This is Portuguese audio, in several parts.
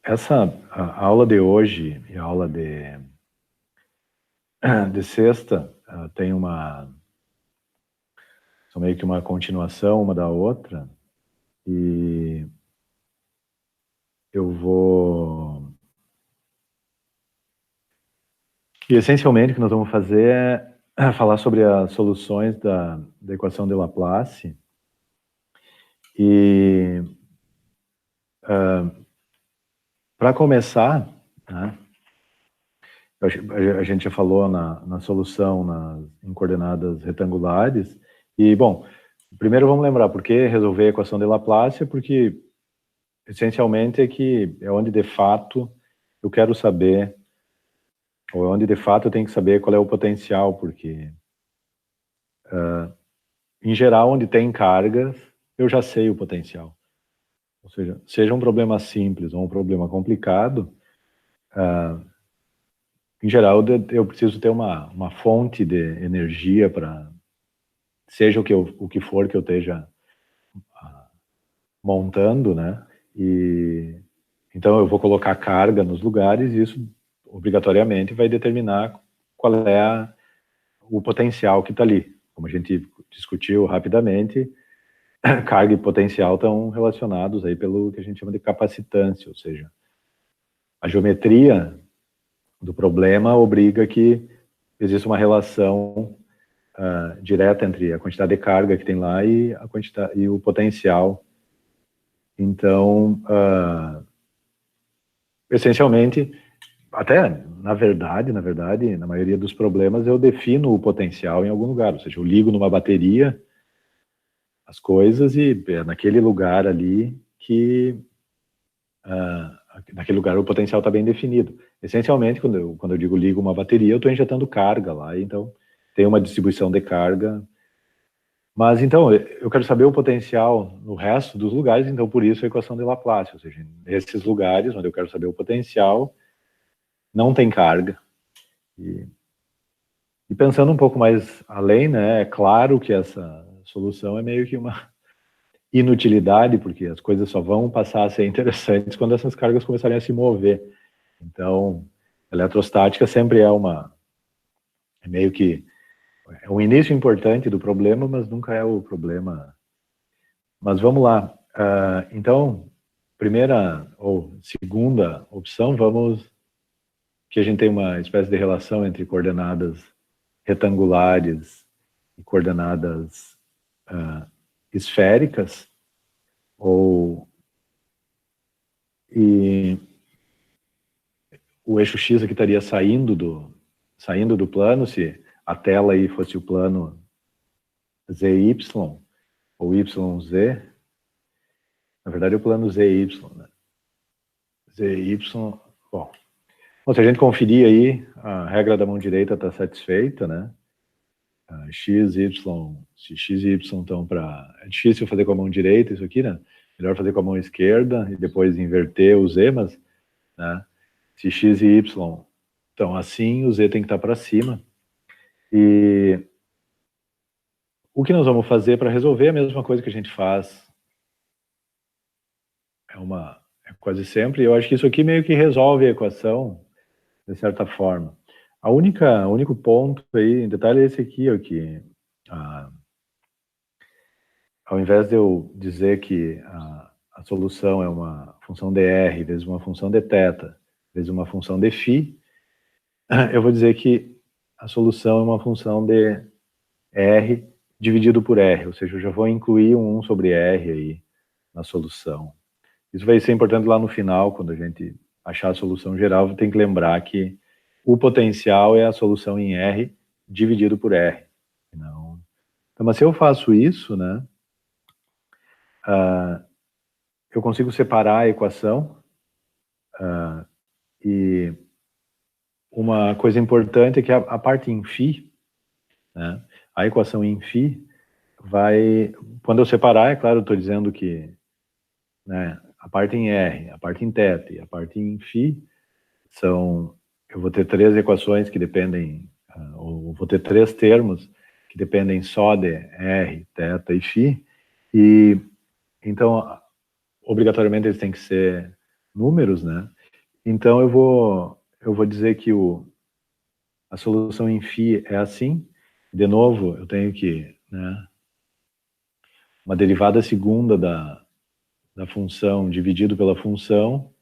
A aula de hoje e a aula de sexta são meio que uma continuação uma da outra, e essencialmente o que nós vamos fazer é falar sobre as soluções da equação de Laplace, e para começar, né, a gente já falou na solução em coordenadas retangulares, e, bom, primeiro vamos lembrar por que resolver a equação de Laplace, porque, essencialmente, é onde, de fato, eu quero saber, ou é onde, de fato, eu tenho que saber qual é o potencial, porque, em geral, onde tem cargas, eu já sei o potencial. Ou seja um problema simples ou um problema complicado, em geral, eu preciso ter uma fonte de energia para, seja o que for que eu esteja montando, né? E então eu vou colocar carga nos lugares e isso obrigatoriamente vai determinar qual é o potencial que está ali. Como a gente discutiu rapidamente, carga e potencial estão relacionados aí pelo que a gente chama de capacitância, ou seja, a geometria do problema obriga que exista uma relação direta entre a quantidade de carga que tem lá e a quantidade e o potencial. Então, essencialmente, até na verdade, na maioria dos problemas eu defino o potencial em algum lugar, ou seja, eu ligo numa bateria as coisas e é naquele lugar ali que naquele lugar o potencial está bem definido. Essencialmente, quando eu digo ligo uma bateria, eu estou injetando carga lá, então tem uma distribuição de carga. Mas então, eu quero saber o potencial no resto dos lugares, então por isso a equação de Laplace, ou seja, nesses lugares onde eu quero saber o potencial, não tem carga. E pensando um pouco mais além, né, é claro que essa solução é meio que uma inutilidade, porque as coisas só vão passar a ser interessantes quando essas cargas começarem a se mover. Então, a eletrostática sempre é meio que é um início importante do problema, mas nunca é o problema. Mas vamos lá. Então, primeira ou segunda opção, que a gente tem uma espécie de relação entre coordenadas retangulares e coordenadas esféricas, e o eixo X aqui estaria saindo do plano, se a tela aí fosse o plano ZY ou YZ. Na verdade, é o plano ZY, né? ZY, bom, se a gente conferir aí, a regra da mão direita está satisfeita, né? X, Y, se X e Y estão para... É difícil fazer com a mão direita isso aqui, né? Melhor fazer com a mão esquerda e depois inverter o Z, mas, né? Se X e Y estão assim, o Z tem que estar para cima. E o que nós vamos fazer para resolver é a mesma coisa que a gente faz quase sempre, e eu acho que isso aqui meio que resolve a equação, de certa forma. O único ponto aí, em detalhe é esse aqui, ó, que ao invés de eu dizer que a solução é uma função de R vezes uma função de θ vezes uma função de φ, eu vou dizer que a solução é uma função de R dividido por R, ou seja, eu já vou incluir um 1 sobre R aí na solução. Isso vai ser importante lá no final, quando a gente achar a solução geral, tem que lembrar que o potencial é a solução em R dividido por R. Não. Então, mas se eu faço isso, né, eu consigo separar a equação, e uma coisa importante é que a parte em φ, né, a equação em φ quando eu separar, é claro, eu estou dizendo que, né, a parte em R, a parte em θ e a parte em φ eu vou ter três equações que dependem, ou vou ter três termos que dependem só de R, θ e φ, e então, obrigatoriamente eles têm que ser números, né? Então eu vou dizer que a solução em φ é assim. De novo, eu tenho que, né, uma derivada segunda da função dividido pela função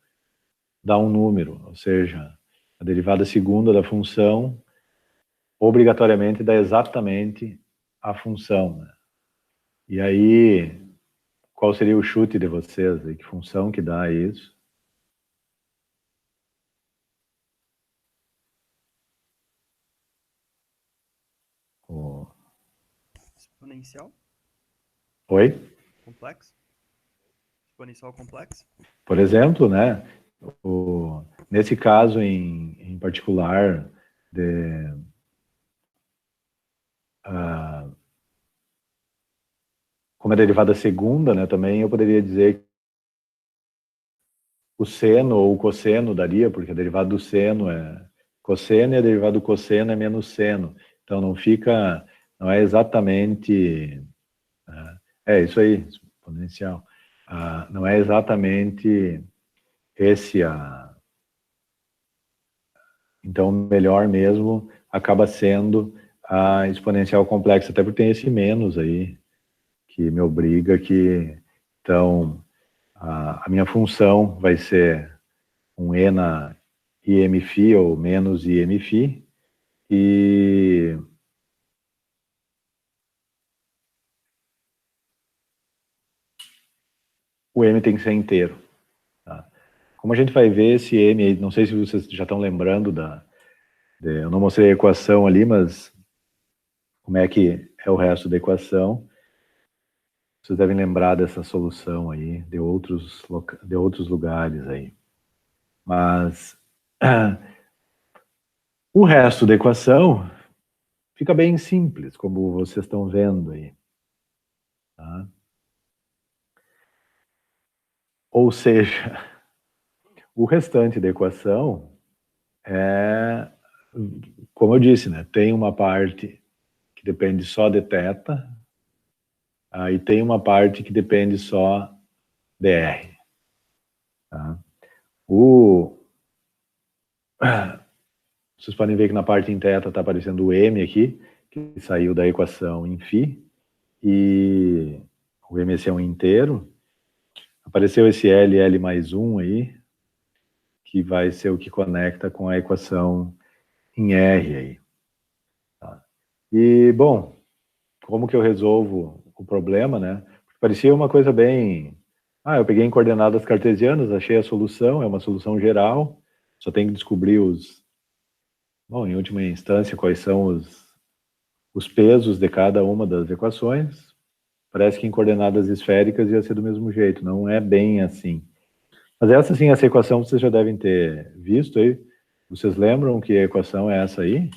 dá um número, ou seja, a derivada segunda da função obrigatoriamente dá exatamente a função, né? E aí, qual seria o chute de vocês? Que função que dá isso? O... Exponencial Oi? complexo? Exponencial complexo? Por exemplo, né? Nesse caso em particular, de, uh, como é derivada segunda, né? Também eu poderia dizer que o seno ou o cosseno daria, porque a derivada do seno é cosseno e a derivada do cosseno é menos seno. Então não é exatamente, é isso aí, exponencial. Não é exatamente esse então melhor mesmo acaba sendo a exponencial complexa, até porque tem esse menos aí que me obriga que então a minha função vai ser um e na IMφ ou menos IMφ, e o m tem que ser inteiro. Tá? Como a gente vai ver esse m aí, não sei se vocês já estão lembrando eu não mostrei a equação ali, mas como é que é o resto da equação, vocês devem lembrar dessa solução aí, de outros lugares aí. Mas o resto da equação fica bem simples, como vocês estão vendo aí. Tá? Ou seja, o restante da equação é, como eu disse, né? Tem uma parte que depende só de θ, e tem uma parte que depende só de R. Tá? Vocês podem ver que na parte em θ está aparecendo o m aqui, que saiu da equação em φ, e o m esse é um inteiro. Apareceu esse L mais 1 aí, que vai ser o que conecta com a equação em R aí. Tá? E, bom, como que eu resolvo o problema, né? Parecia uma coisa bem... eu peguei em coordenadas cartesianas, achei a solução, é uma solução geral, só tem que descobrir bom, em última instância, quais são os pesos de cada uma das equações. Parece que em coordenadas esféricas ia ser do mesmo jeito, não é bem assim. Mas essa equação vocês já devem ter visto aí. Vocês lembram que a equação é essa aí?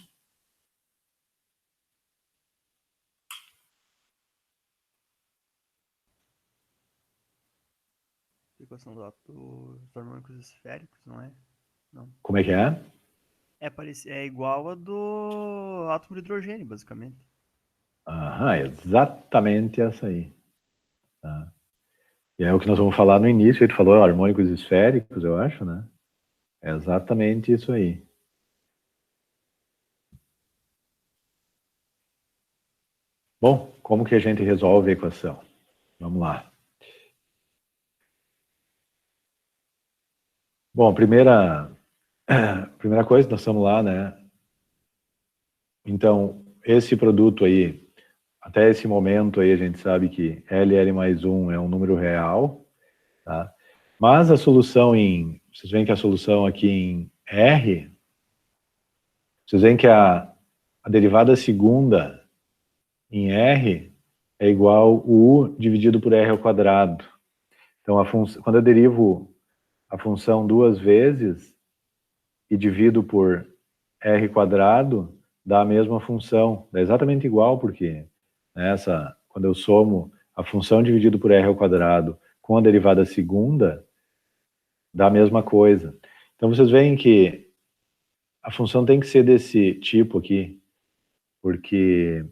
Equação dos harmônicos esféricos, não é? Não. Como é que é? É igual a do átomo de hidrogênio, basicamente. Exatamente essa aí. Tá? E é o que nós vamos falar no início, ele falou harmônicos esféricos, eu acho, né? É exatamente isso aí. Bom, como que a gente resolve a equação? Vamos lá. Bom, primeira coisa, nós estamos lá, né? Então, esse produto aí, até esse momento aí, a gente sabe que LL mais 1 é um número real, tá? Mas a solução vocês veem que a solução aqui em R, vocês veem que a derivada segunda em R é igual U dividido por R ao quadrado. Então, quando eu derivo a função duas vezes e divido por R quadrado, dá a mesma função. Dá exatamente igual, porque quando eu somo a função dividido por R ao quadrado com a derivada segunda, dá a mesma coisa. Então, vocês veem que a função tem que ser desse tipo aqui, porque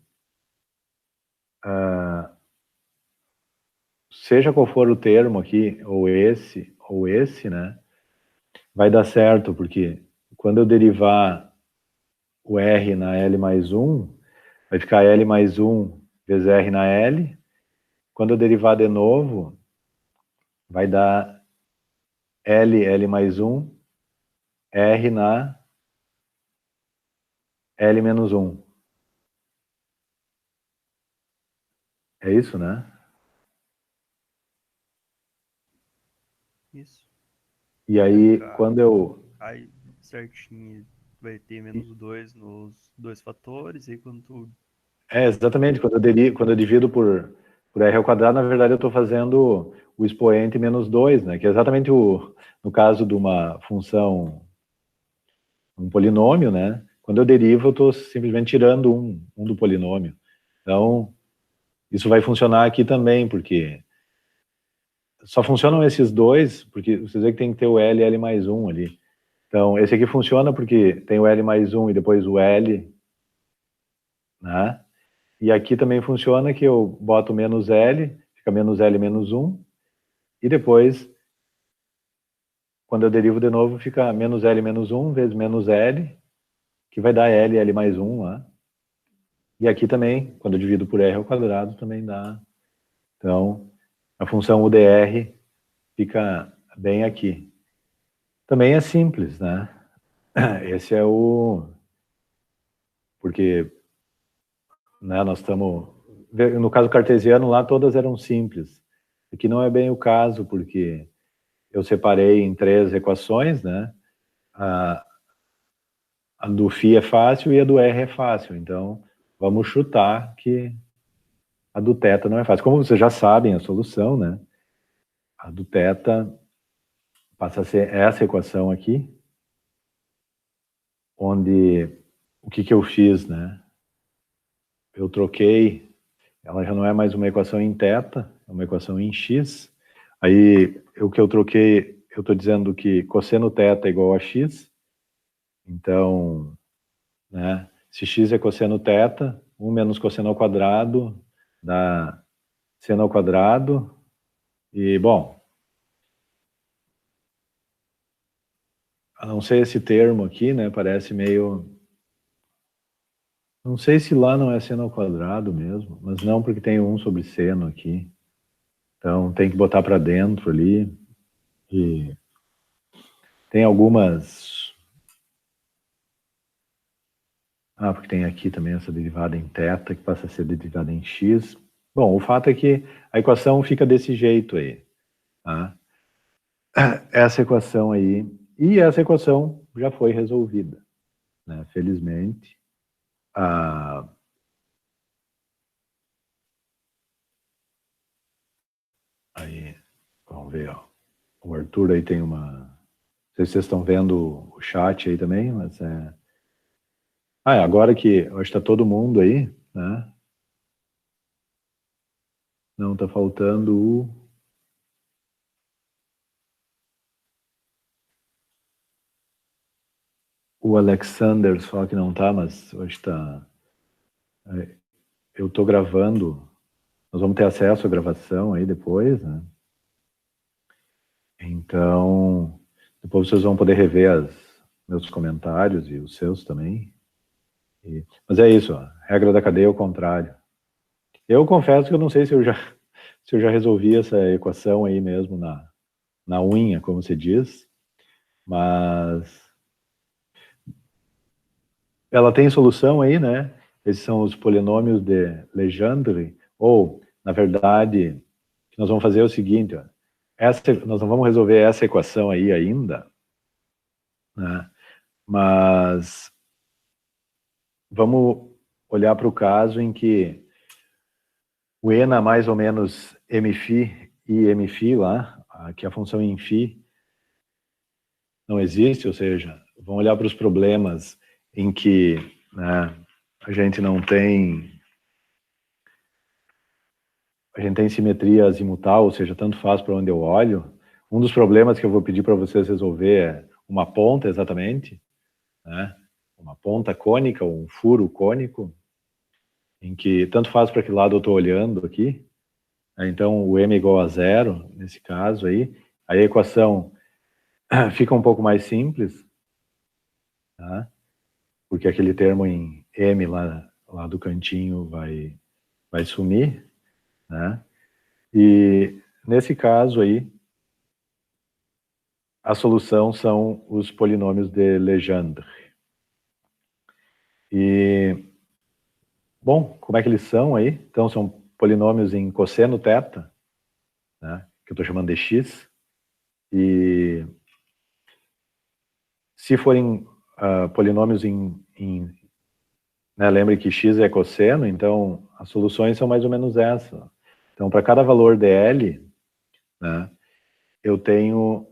seja qual for o termo aqui, ou esse, né? vai dar certo, porque quando eu derivar o R na L mais 1, vai ficar L mais 1 vezes R na L. Quando eu derivar de novo, vai dar L mais 1, R na L menos 1. É isso, né? Isso. E Vai aí, ficar quando eu... aí certinho, vai ter menos 2 nos dois fatores, e aí quando tu... exatamente, quando eu divido por R ao quadrado, na verdade eu estou fazendo o expoente menos 2, né? Que é exatamente no caso de uma função, um polinômio, né? Quando eu derivo, eu estou simplesmente tirando um do polinômio. Então, isso vai funcionar aqui também, porque só funcionam esses dois, porque vocês veem que tem que ter o L e L mais 1 ali. Então, esse aqui funciona porque tem o L mais 1 e depois o L, né? E aqui também funciona que eu boto menos L, fica menos L menos 1, e depois, quando eu derivo de novo, fica menos L menos 1 vezes menos L, que vai dar L, L mais 1 lá. E aqui também, quando eu divido por R ao quadrado, também dá. Então, a função UDR fica bem aqui. Também é simples, né? Esse é o... Porque, né, nós estamos... No caso cartesiano, lá todas eram simples. Aqui não é bem o caso, porque eu separei em 3 equações, né? A do φ é fácil e a do R é fácil. Então, vamos chutar que a do θ não é fácil. Como vocês já sabem a solução, né? A do θ passa a ser essa equação aqui, onde o que eu fiz, né? Eu troquei, ela já não é mais uma equação em θ, é uma equação em x. Aí, o que eu troquei, eu estou dizendo que cosseno θ é igual a x. Então, né? Se x é cosseno θ, 1 menos cosseno ao quadrado dá seno ao quadrado. E, bom, a não ser esse termo aqui, né, parece meio... Não sei se lá não é seno ao quadrado mesmo, mas não, porque tem 1 sobre seno aqui. Então, tem que botar para dentro ali. E tem algumas... Ah, porque tem aqui também essa derivada em θ, que passa a ser derivada em x. Bom, o fato é que a equação fica desse jeito aí, tá? Essa equação aí, e essa equação já foi resolvida, né? Felizmente. Aí, vamos ver, ó. O Arthur aí tem uma... Não sei se vocês estão vendo o chat aí também, mas é... Ah, agora que hoje está todo mundo aí, né? Não, está faltando o Alexander, só que não tá, mas hoje está... Eu estou gravando, nós vamos ter acesso à gravação aí depois, né? Então, depois vocês vão poder rever meus comentários e os seus também. Mas é isso, ó, regra da cadeia é o contrário. Eu confesso que eu não sei se eu já resolvi essa equação aí mesmo na unha, como se diz, mas ela tem solução aí, né? Esses são os polinômios de Legendre, ou, na verdade, o que nós vamos fazer é o seguinte, ó, nós não vamos resolver essa equação aí ainda, né? Mas vamos olhar para o caso em que o ENA mais ou menos mφ e mφ lá, que a função em φ não existe, ou seja, vamos olhar para os problemas em que, né, a gente tem simetria azimutal, ou seja, tanto faz para onde eu olho. Um dos problemas que eu vou pedir para vocês resolver é uma ponta, exatamente, né, uma ponta cônica, ou um furo cônico, em que tanto faz para que lado eu estou olhando aqui. Então, o m é igual a 0, nesse caso aí. Aí a equação fica um pouco mais simples, tá? Porque aquele termo em M lá do cantinho vai sumir, né? E nesse caso aí, a solução são os polinômios de Legendre. E, bom, como é que eles são aí? Então, são polinômios em cosseno θ, né, que eu estou chamando de x. E se forem polinômios né, lembre que x é cosseno, então as soluções são mais ou menos essas. Então, para cada valor de L, né, eu tenho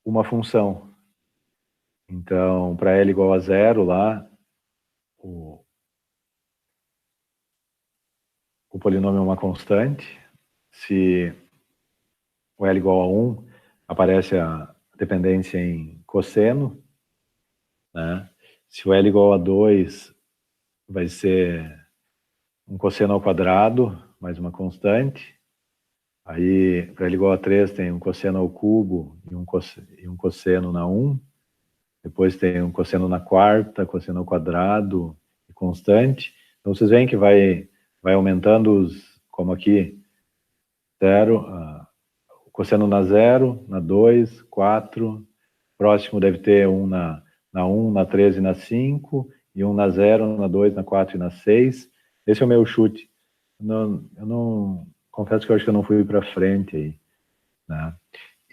uma função. Então, para L igual a 0 lá, o polinômio é uma constante. Se o L igual a 1, aparece a dependência em cosseno, né? Se o L igual a 2, vai ser um cosseno ao quadrado, mais uma constante. Aí, para L igual a 3, tem um cosseno ao cubo e um cosseno na 1. Depois tem um cosseno na quarta, cosseno ao quadrado e constante. Então, vocês veem que vai aumentando como aqui, 0, cosseno na 0, na 2, 4, próximo deve ter um na 1, na 13 e na 5, e um na 0, na 2, na 4 e na 6. Esse é o meu chute. Eu não confesso que eu acho que eu não fui para frente aí, né?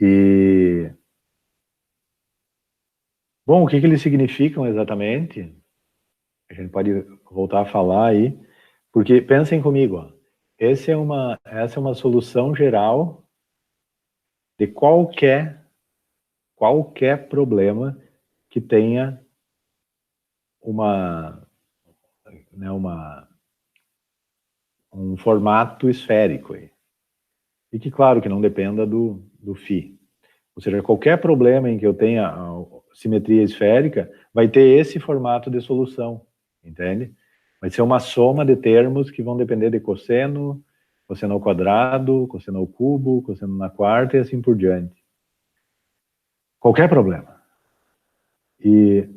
E bom, o que eles significam exatamente? A gente pode voltar a falar aí, porque pensem comigo, ó, essa é uma solução geral de qualquer problema que tenha né, um formato esférico aí. E que, claro, que não dependa do φ. Ou seja, qualquer problema em que eu tenha simetria esférica vai ter esse formato de solução, entende? Vai ser uma soma de termos que vão depender de cosseno, cosseno ao quadrado, cosseno ao cubo, cosseno na quarta e assim por diante. Qualquer problema. E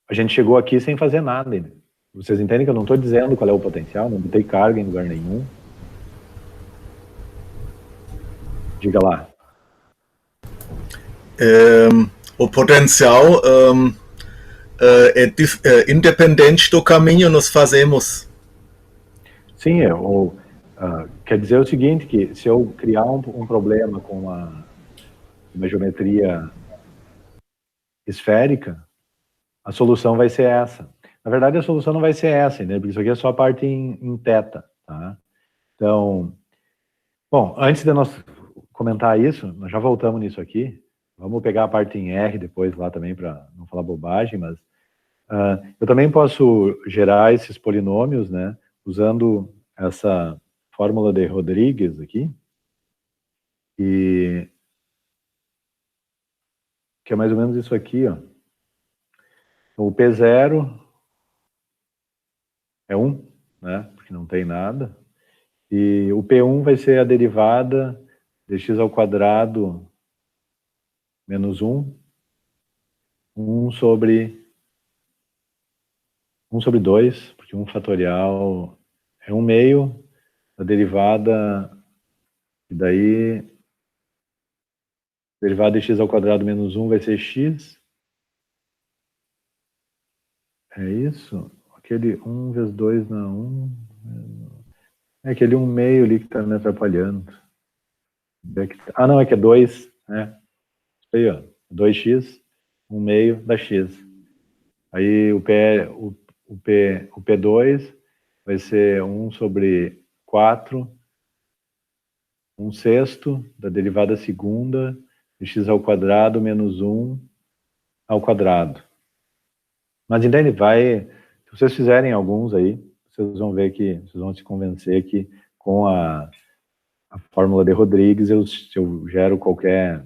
a gente chegou aqui sem fazer nada ainda. Vocês entendem que eu não estou dizendo qual é o potencial, não botei carga em lugar nenhum. Diga lá. O potencial é independente do caminho nós fazemos. Sim, quer dizer o seguinte, que se eu criar um problema com uma geometria esférica, a solução vai ser essa. Na verdade, a solução não vai ser essa, né? Porque isso aqui é só a parte em θ, tá? Então, bom, antes de nós comentar isso, nós já voltamos nisso aqui. Vamos pegar a parte em R depois lá também, para não falar bobagem, mas eu também posso gerar esses polinômios, né? Usando essa fórmula de Rodrigues aqui, que é mais ou menos isso aqui, ó. O P0 é 1, né? Porque não tem nada. E o P1 vai ser a derivada de x ao quadrado menos 1, 1 sobre 2, porque 1 fatorial é 1 meio, a derivada, e daí, derivada de x ao quadrado menos 1 vai ser x. É isso? Aquele 1 vezes 2 na 1... É aquele 1 meio ali que está me atrapalhando. Ah, não, é que é 2, né? Isso aí, ó. 2x, 1 meio da x. Aí o P2 vai ser 1 sobre 4, 1 sexto da derivada segunda de x ao quadrado menos 1 ao quadrado. Mas entende? Se vocês fizerem alguns aí, vocês vão ver que, vocês vão se convencer que com a fórmula de Rodrigues eu gero qualquer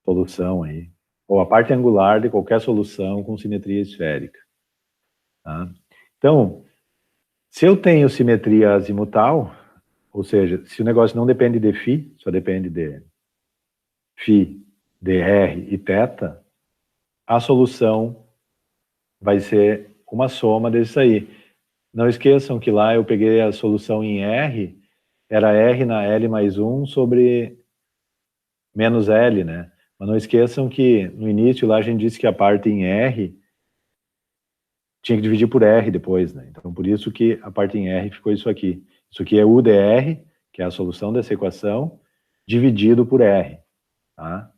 solução aí, ou a parte angular de qualquer solução com simetria esférica. Tá? Então, se eu tenho simetria azimutal, ou seja, se o negócio não depende de φ, só depende de φ de R e θ, a solução vai ser uma soma desses aí. Não esqueçam que lá eu peguei a solução em R, era R na L mais 1 sobre menos L, né? Mas não esqueçam que no início lá a gente disse que a parte em R tinha que dividir por R depois, né? Então por isso que a parte em R ficou isso aqui. Isso aqui é U de R, que é a solução dessa equação, dividido por R, tá?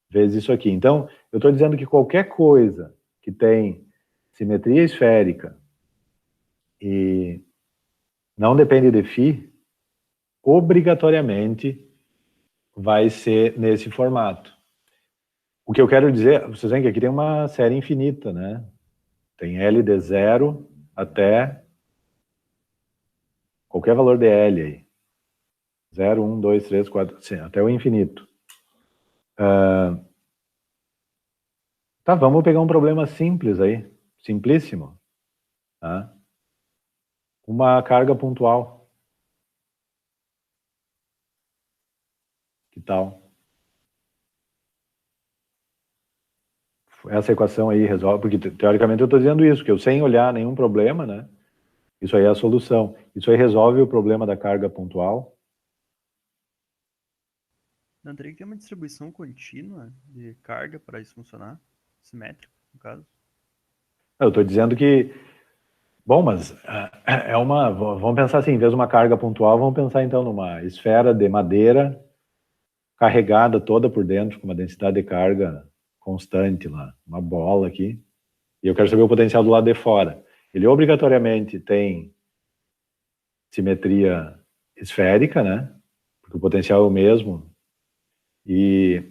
Vezes isso aqui. Então, eu estou dizendo que qualquer coisa que tem simetria esférica e não depende de φ, obrigatoriamente vai ser nesse formato. O que eu quero dizer, vocês veem que aqui tem uma série infinita, né? Tem L de 0 até qualquer valor de L aí. 0, 1, 2, 3, 4, sim, até o infinito. Tá, vamos pegar um problema simples aí, simplíssimo. Tá? Uma carga pontual. Que tal? Essa equação aí resolve, porque teoricamente eu estou dizendo isso, que eu sem olhar nenhum problema, né? Isso aí é a solução. Isso aí resolve o problema da carga pontual. Não teria que ter uma distribuição contínua de carga para isso funcionar? Simétrico, no caso. Eu estou dizendo que, bom, mas é uma, vamos pensar assim, em vez de uma carga pontual, vamos pensar então numa esfera de madeira carregada toda por dentro, com uma densidade de carga constante lá, uma bola aqui, e eu quero saber o potencial do lado de fora. Ele obrigatoriamente tem simetria esférica, né? Porque o potencial é o mesmo. E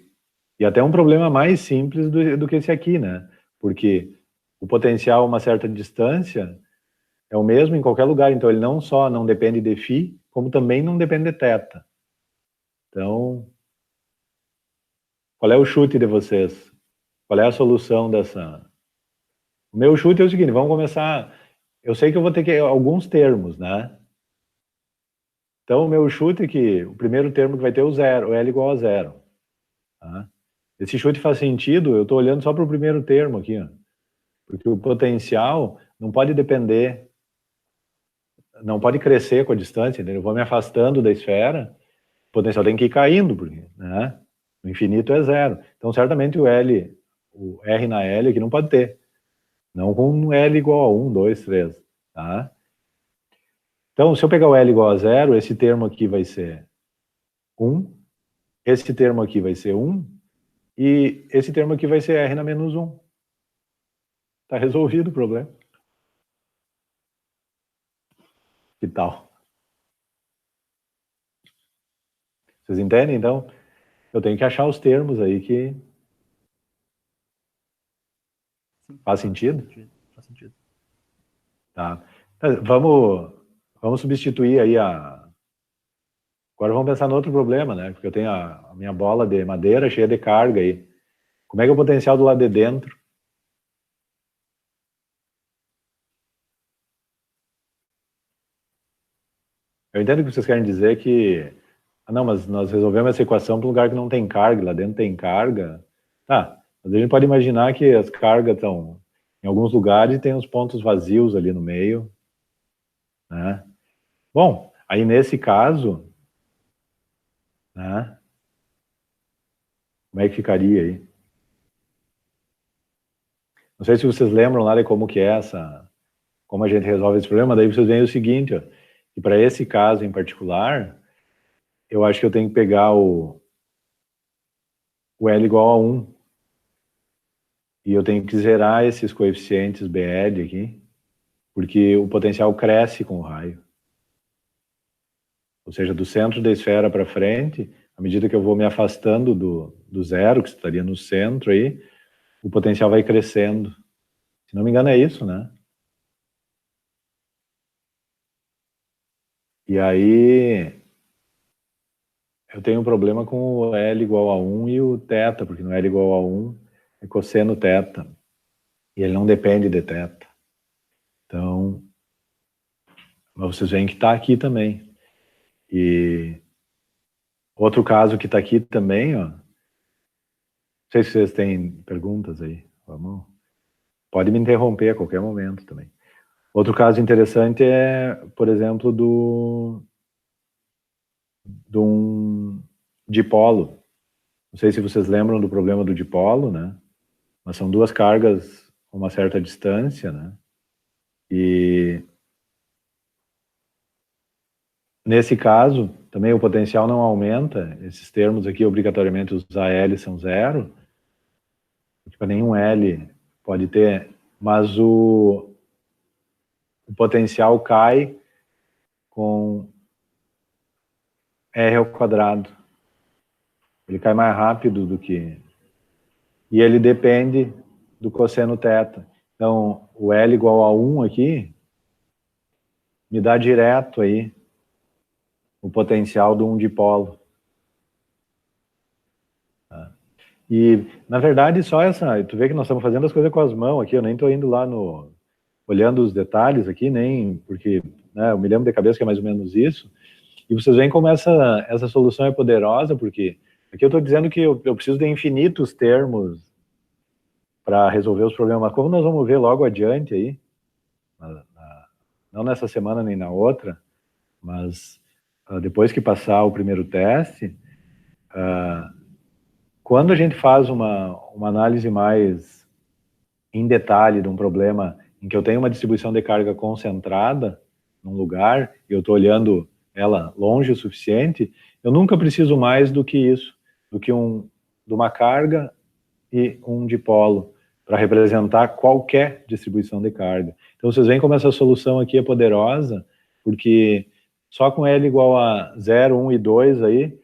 até um problema mais simples do que esse aqui, né? Porque o potencial a uma certa distância é o mesmo em qualquer lugar, então ele não só não depende de φ, como também não depende de θ. Então, qual é o chute de vocês? Qual é a solução dessa? O meu chute é o seguinte, vamos começar. Eu sei que eu vou ter que alguns termos, né? Então, o meu chute é que o primeiro termo que vai ter o zero, o L igual a zero. Tá? Esse chute faz sentido, eu estou olhando só para o primeiro termo aqui, ó. Porque o potencial não pode depender, não pode crescer com a distância, entendeu? Eu vou me afastando da esfera, o potencial tem que ir caindo, porque, né? O infinito é zero. Então, certamente o R na L aqui não pode ter. Não com L igual a 1, 2, 3, tá? Então, se eu pegar o L igual a zero, esse termo aqui vai ser 1, esse termo aqui vai ser 1, e esse termo aqui vai ser R na menos 1. Tá resolvido o problema. Que tal? Vocês entendem? Então, eu tenho que achar os termos aí que Sim, faz sentido. Faz sentido. Tá. Vamos substituir aí a... Agora vamos pensar no outro problema, né? Porque eu tenho a minha bola de madeira cheia de carga aí. Como é que é o potencial do lado de dentro? Eu entendo que vocês querem dizer que... Ah, não, mas nós resolvemos essa equação para um lugar que não tem carga, lá dentro tem carga. Tá, mas a gente pode imaginar que as cargas estão em alguns lugares e tem os pontos vazios ali no meio, né? Bom, aí nesse caso, né? Como é que ficaria aí? Não sei se vocês lembram lá de como que é como a gente resolve esse problema, daí vocês veem o seguinte, ó, que para esse caso em particular, eu acho que eu tenho que pegar o L igual a 1, e eu tenho que zerar esses coeficientes BL aqui, porque o potencial cresce com o raio. Ou seja, do centro da esfera para frente, à medida que eu vou me afastando do zero, que estaria no centro aí, o potencial vai crescendo. Se não me engano é isso, né? E aí eu tenho um problema com o L igual a 1 e o θ, porque no L igual a 1 é cosseno θ. E ele não depende de θ. Então, mas vocês veem que está aqui também. E outro caso que está aqui também, ó, sei se vocês têm perguntas aí. Vamos. Pode me interromper a qualquer momento também. Outro caso interessante é, por exemplo, de um dipolo. Não sei se vocês lembram do problema do dipolo, né? Mas são duas cargas a uma certa distância, né? E nesse caso, também o potencial não aumenta. Esses termos aqui, obrigatoriamente, os AL são zero. Tipo, nenhum L pode ter, mas o potencial cai com R ao quadrado. Ele cai mais rápido do que... E ele depende do cosseno θ. Então, o L igual a 1 aqui, me dá direto aí o potencial de um dipolo. Tá? E, na verdade, só essa... Tu vê que nós estamos fazendo as coisas com as mãos aqui, eu nem estou indo lá no... olhando os detalhes aqui, nem... porque né, eu me lembro de cabeça que é mais ou menos isso. E vocês veem como essa solução é poderosa, porque aqui eu estou dizendo que eu preciso de infinitos termos para resolver os problemas. Mas como nós vamos ver logo adiante aí, não nessa semana nem na outra, mas depois que passar o primeiro teste, quando a gente faz uma análise mais em detalhe de um problema em que eu tenho uma distribuição de carga concentrada num lugar, e eu estou olhando ela longe o suficiente, eu nunca preciso mais do que isso, do que de uma carga e um dipolo, para representar qualquer distribuição de carga. Então vocês veem como essa solução aqui é poderosa, porque só com L igual a 0, 1 e 2 aí,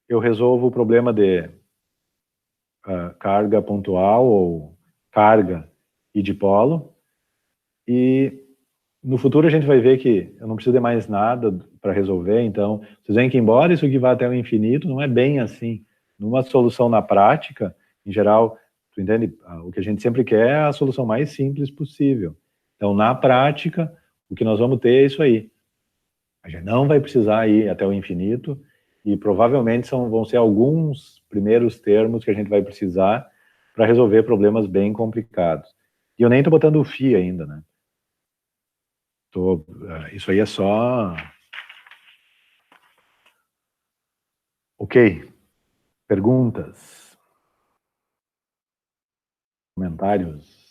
eu resolvo o problema de carga pontual ou carga e dipolo, e no futuro a gente vai ver que eu não preciso de mais nada para resolver. Então vocês veem que embora isso aqui vá até o infinito, não é bem assim. Numa solução na prática, em geral, tu entende? O que a gente sempre quer é a solução mais simples possível. Então, na prática, o que nós vamos ter é isso aí. A gente não vai precisar ir até o infinito e provavelmente vão ser alguns primeiros termos que a gente vai precisar para resolver problemas bem complicados. E eu nem estou botando o φ ainda, né? Isso aí é só... Ok. Perguntas? Comentários?